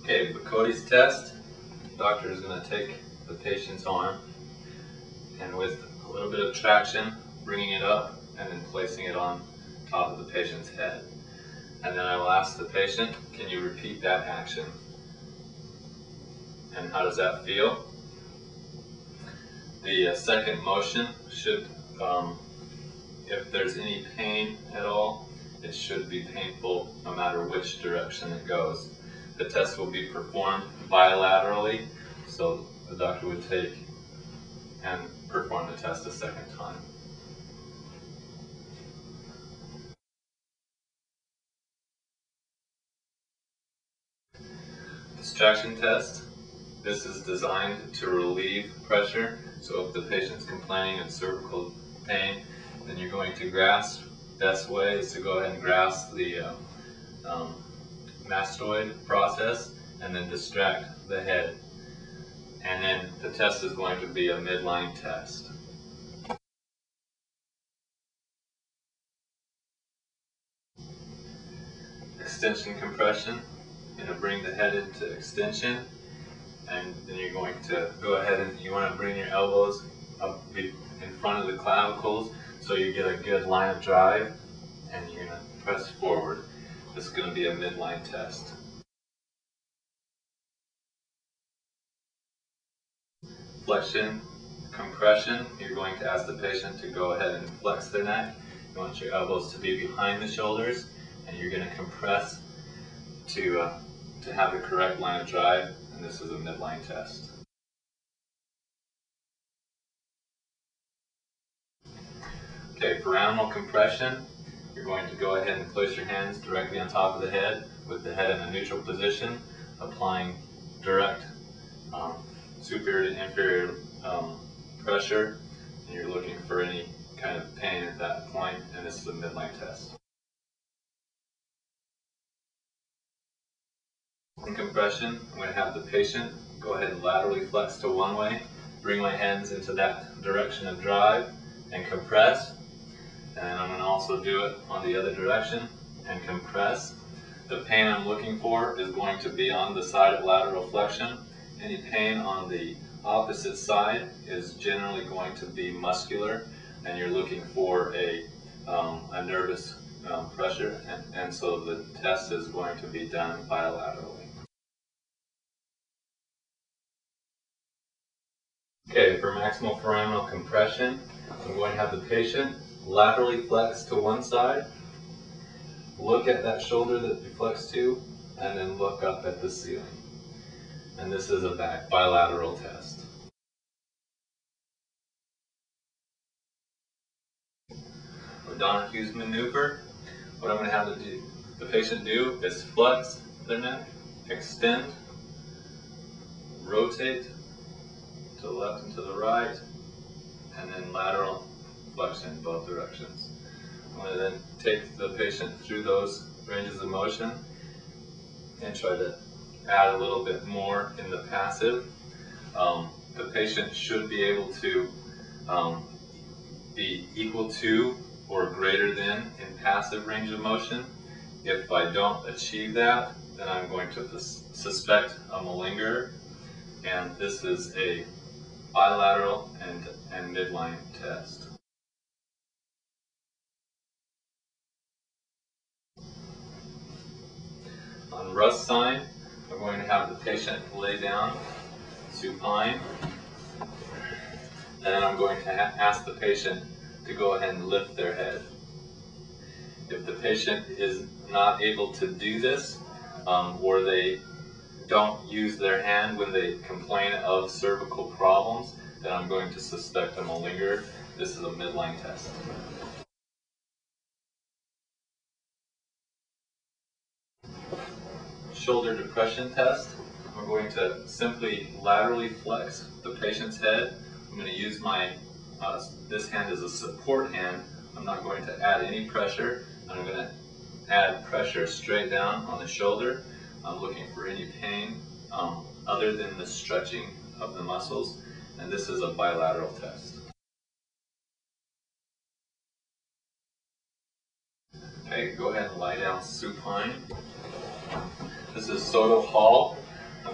Okay, for Cody's test, the doctor is going to take the patient's arm and with a little bit of traction, bringing it up and then placing it on top of the patient's head. And then I will ask the patient, can you repeat that action? And how does that feel? The second motion should, if there's any pain at all, it should be painful no matter which direction it goes. The test will be performed bilaterally, so the doctor would take and perform the test a second time. Distraction test. This is designed to relieve pressure. So if the patient's complaining of cervical pain, then you're going to grasp. Best way is to go ahead and grasp the mastoid process and then distract the head. And then the test is going to be a midline test. Extension compression. You're going to bring the head into extension, and then you're going to go ahead and you want to bring your elbows up in front of the clavicles so you get a good line of drive, and you're going to press forward. This is going to be a midline test. Flexion compression. You're going to ask the patient to go ahead and flex their neck. You want your elbows to be behind the shoulders, and you're going to compress to have the correct line of drive, and this is a midline test. Okay, for animal compression, you're going to go ahead and place your hands directly on top of the head with the head in a neutral position, applying direct superior to inferior pressure, and you're looking for any kind of pain at that point, and this is a midline test. In compression, I'm going to have the patient go ahead and laterally flex to one way, bring my hands into that direction of drive, and compress. And I'm going to also do it on the other direction and compress. The pain I'm looking for is going to be on the side of lateral flexion. Any pain on the opposite side is generally going to be muscular, and you're looking for a nervous pressure, and so the test is going to be done bilaterally. Okay, for maximal foraminal compression, I'm going to have the patient laterally flex to one side, look at that shoulder that you flex to, and then look up at the ceiling. And this is a bilateral test. For Donahue's maneuver, what I'm going to have the patient do is flex their neck, extend, rotate to the left and to the right, and then lateral flexion in both directions. I'm going to then take the patient through those ranges of motion and try to add a little bit more in the passive. The patient should be able to be equal to or greater than in passive range of motion. If I don't achieve that, then I'm going to suspect a malinger, and this is a bilateral and midline test. On rust sign, I'm going to have the patient lay down supine, and then I'm going to ask the patient to go ahead and lift their head. If the patient is not able to do this, or they don't use their hand when they complain of cervical problems, then I'm going to suspect a malinger. This is a midline test. Shoulder depression test. I'm going to simply laterally flex the patient's head. I'm going to use my this hand as a support hand. I'm not going to add any pressure. I'm going to add pressure straight down on the shoulder. I'm looking for any pain other than the stretching of the muscles, and this is a bilateral test. Okay, go ahead and lie down supine. This is Soto Hall.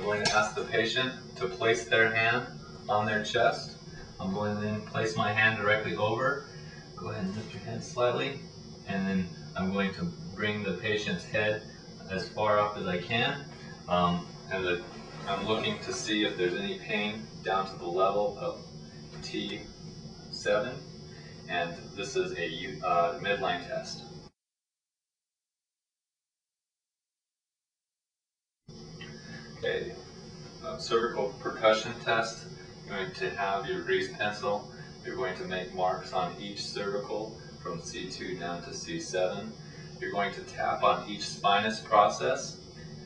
I'm going to ask the patient to place their hand on their chest. I'm going to then place my hand directly over. Go ahead and lift your head slightly, and then I'm going to bring the patient's head as far up as I can. I'm looking to see if there's any pain down to the level of T7, and this is a midline test. Okay, cervical percussion test. You're going to have your grease pencil. You're going to make marks on each cervical from C2 down to C7. You're going to tap on each spinous process,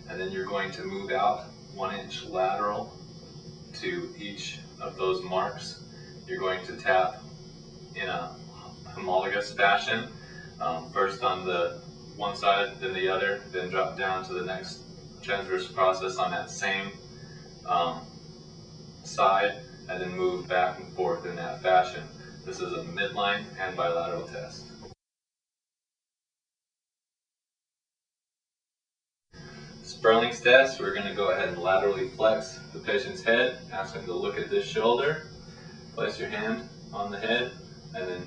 and then you're going to move out 1 inch lateral to each of those marks. You're going to tap in a homologous fashion, first on the one side, then the other, then drop down to the next transverse process on that same side, and then move back and forth in that fashion. This is a midline and bilateral test. Sperling's test, we're going to go ahead and laterally flex the patient's head, ask them to look at this shoulder, place your hand on the head, and then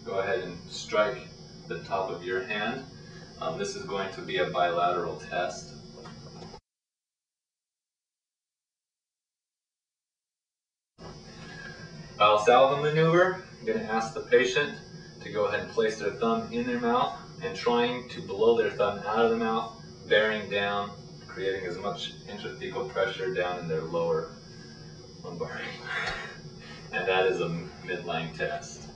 go ahead and strike the top of your hand. This is going to be a bilateral test. Valsalva maneuver, I'm going to ask the patient to go ahead and place their thumb in their mouth and trying to blow their thumb out of the mouth, bearing down, creating as much intrathecal pressure down in their lower lumbar. And that is a midline test.